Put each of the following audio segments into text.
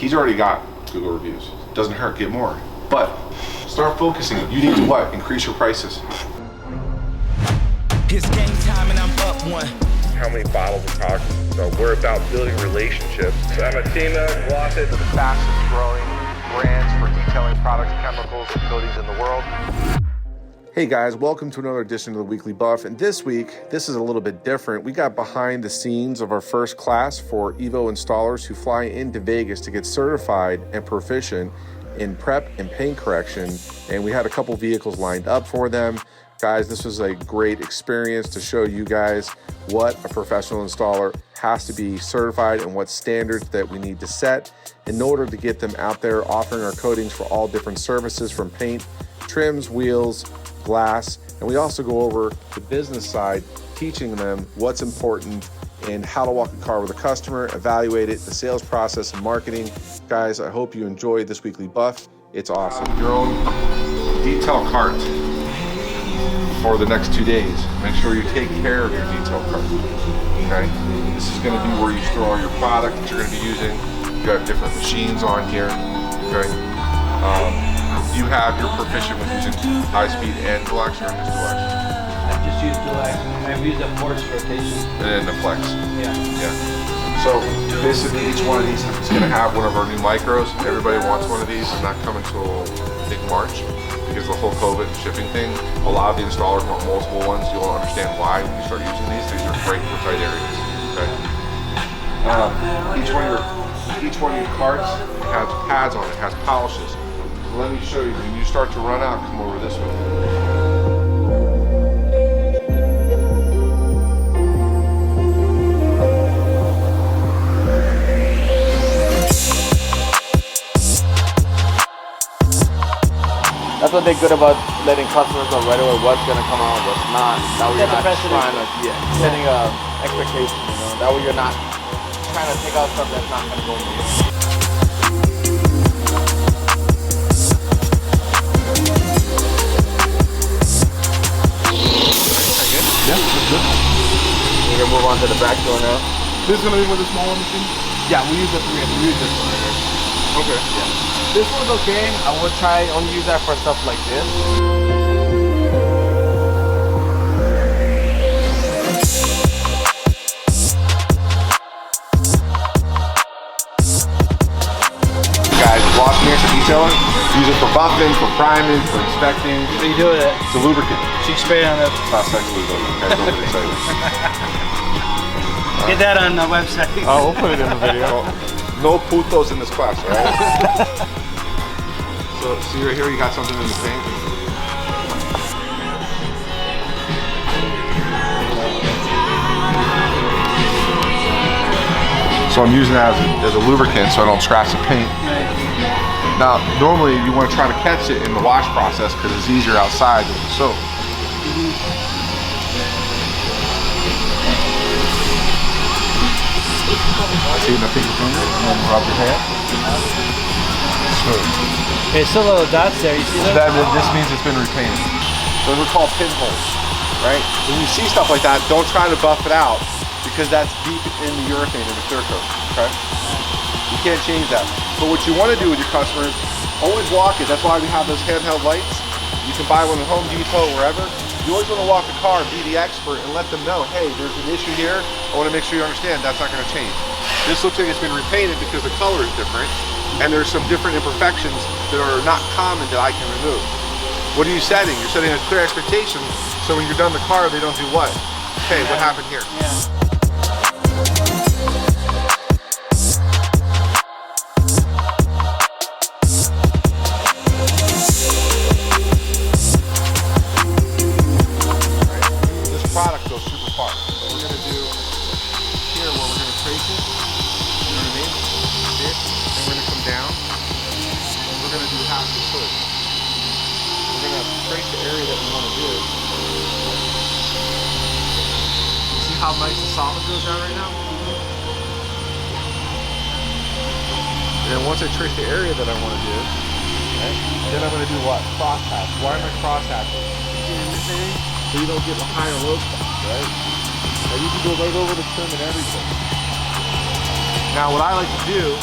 He's already got Google reviews. Doesn't hurt, get more. But start focusing. You need to what? Increase your prices. It's game time and I'm up one. How many bottles of product? So we're about building relationships. So I'm a team of Glossy, the fastest growing brands for detailing products, chemicals, and coatings in the world. Hey guys, welcome to another edition of the Weekly Buff. And this week, this is a little bit different. We got behind the scenes of our first class for EVO installers who fly into Vegas to get certified and proficient in prep and paint correction. And we had a couple vehicles lined up for them. Guys, this was a great experience to show you guys what a professional installer has to be certified and what standards that we need to set in order to get them out there offering our coatings for all different services from paint, trims, wheels, glass. And we also go over the business side, teaching them what's important and how to walk a car with a customer, evaluate it, the sales process and marketing. Guys, I hope you enjoyed this Weekly Buff. It's awesome. Your own detail cart for the next 2 days. Make sure you take care of your detail cart, okay? This is gonna be where you store all your product that you're gonna be using. You got different machines on here, okay? You have, you're proficient with using high speed and dual action or just dual action? I just use dual action. I've used a force rotation. And then the flex. Yeah. So basically each one of these is gonna have one of our new micros. Everybody wants one of these. It's not coming till I think March because of the whole COVID shipping thing. A lot of the installers want multiple ones. You'll understand why when you start using these. These are great for tight areas. Okay. Each one of your carts has pads on it, has polishes. So let me show you. When you start to run out, come over this way. That's what they're good about letting customers know right away what's gonna come out, what's not. That way you're not trying to, setting a expectation, you know. That way you're not trying to take out stuff that's not gonna go through. Yeah, that's good. We're gonna move on to the back door now. This is gonna be with the smaller machine? Yeah, we use the 3 and we use this one right here. Okay. Yeah. This one's okay. I would try only use that for stuff like this. Guys, wash mirrors for detailing. Use it for buffing, for priming, for inspecting. What do you do with it? It's a lubricant. Cheek spray on it. It's not sexually though. Okay, don't get excited. Get that on the website. Oh, we'll put it in the video. No putos in this class, right? So, see right here, you got something in the paint. So I'm using that as a lubricant so I don't scratch the paint. Now, normally you want to try to catch it in the wash process because it's easier outside than the soap. See nothing between it, and then rub your hand. Smooth. There's still little dots there, you see that? This means it's been repainted. Those are called pinholes, right? When you see stuff like that, don't try to buff it out because that's deep in the urethane in the clear coat, okay? You can't change that. But what you want to do with your customers, always walk it. That's why we have those handheld lights. You can buy one at Home Depot, wherever. You always want to walk the car, be the expert, and let them know, hey, there's an issue here. I want to make sure you understand that's not going to change. This looks like it's been repainted because the color is different, and there's some different imperfections that are not common that I can remove. What are you setting? You're setting a clear expectation, so when you're done the car, they don't do what? Hey, what happened here? Yeah. Product goes super far. So we're going to do here where we're going to trace it, you know what I mean? This, and we're going to come down. We're going to do half the foot. We're going to trace the area that we want to do. See how nice the solid goes down right now? And then once I trace the area that I want to do, right, then I'm going to do what? Cross hatch. Why am I cross hatching? So you don't get the high or low spots, right? Now you can go right over the trim and everything. Now what I like to do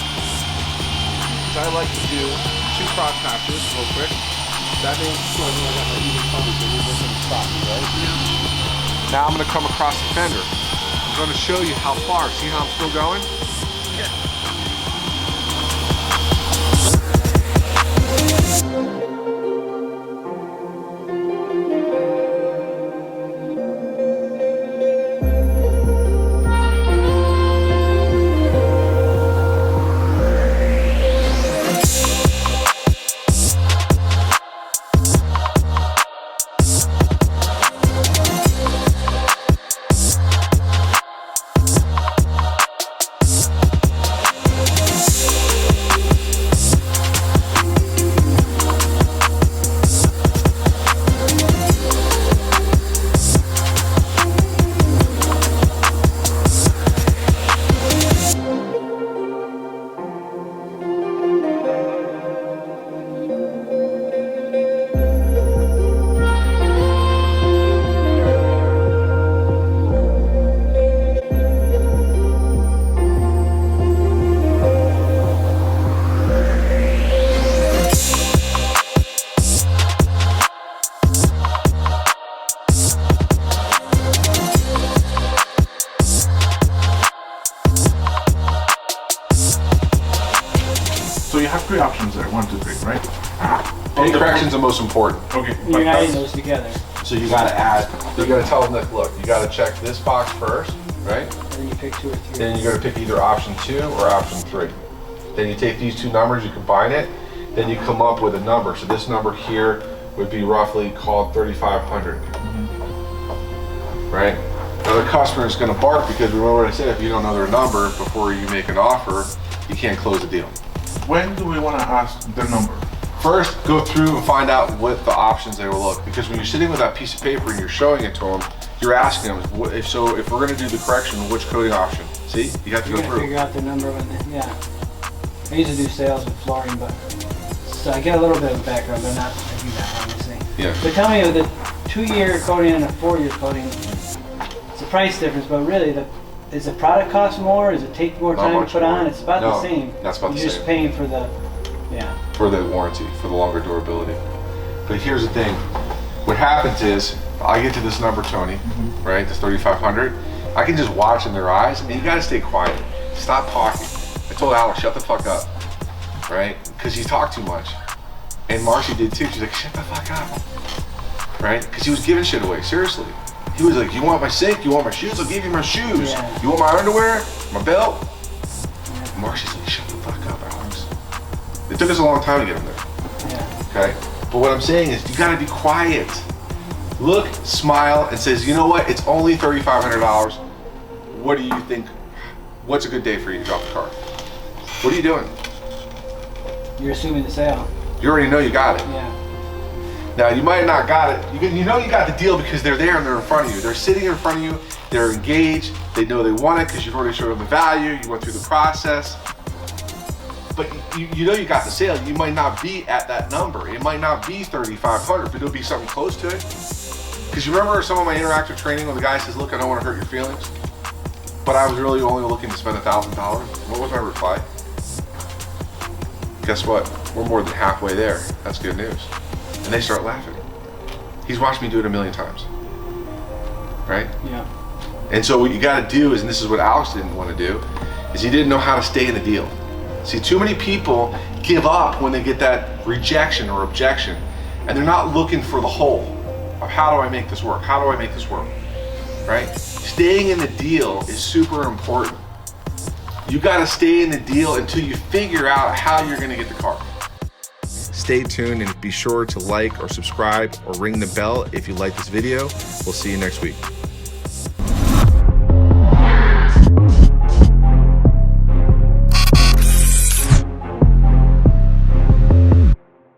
is I like to do 2 cross patches real quick. That means now I'm going to come across the fender. I'm going to show you how far. See how I'm still going? So you have 3 options there, 1, 2, 3, right? Any correction's the most important. Okay. You're adding those together. So you gotta add, you gotta tell them that, look, you gotta check this box first, right? And then you pick 2 or 3. Then you gotta pick either option 2 or option 3. Then you take these 2 numbers, you combine it, then you come up with a number. So this number here would be roughly called 3,500, right? Now the customer is gonna bark because remember what I said, if you don't know their number before you make an offer, you can't close the deal. When do we want to ask the number? First, go through and find out what the options they will look. Because when you're sitting with that piece of paper and you're showing it to them, you're asking them, if we're gonna do the correction, which coating option? See, you have to You're go gonna through. figure out the number when yeah. I used to do sales with flooring, but so I get a little bit of a background, but not I do that obviously. Yeah. But tell me, with a 2-year coating and a 4-year coating, it's a price difference, but really, does the product cost more? Does it take more Not time to much put more. on? It's about No, the same. that's about the You're just same. paying for the, For the warranty, for the longer durability. But here's the thing. What happens is, I get to this number, Tony, right, this 3,500. I can just watch in their eyes, and you gotta stay quiet. Stop talking. I told Alex, shut the fuck up, right? Because you talk too much. And Marcy did too. She's like, shut the fuck up, right? Because he was giving shit away, seriously. He was like, you want my sink? You want my shoes? I'll give you my shoes. Yeah. You want my underwear? My belt? Yeah. Marcy's like, shut the fuck up, Alex. It took us a long time to get him there, yeah. okay? But what I'm saying is, you gotta be quiet. Look, smile, and says, you know what? It's only $3,500. What do you think? What's a good day for you to drop the car? What are you doing? You're assuming the sale. You already know you got it. Yeah. Now, you might not got it. You know you got the deal because they're there and they're in front of you. They're sitting in front of you. They're engaged. They know they want it because you've already showed them the value. You went through the process. But you know you got the sale. You might not be at that number. It might not be 3,500, but it'll be something close to it. Because you remember some of my interactive training when the guy says, look, I don't want to hurt your feelings, but I was really only looking to spend $1,000. What was my reply? Guess what? We're more than halfway there. That's good news. And they start laughing. He's watched me do it a million times, right? Yeah. And so what you got to do is, and this is what Alex didn't want to do, is he didn't know how to stay in the deal. See, too many people give up when they get that rejection or objection, and they're not looking for the whole of how do I make this work? How do I make this work? Right? Staying in the deal is super important. You got to stay in the deal until you figure out how you're going to get the car. Stay tuned and be sure to like or subscribe or ring the bell if you like this video. We'll see you next week.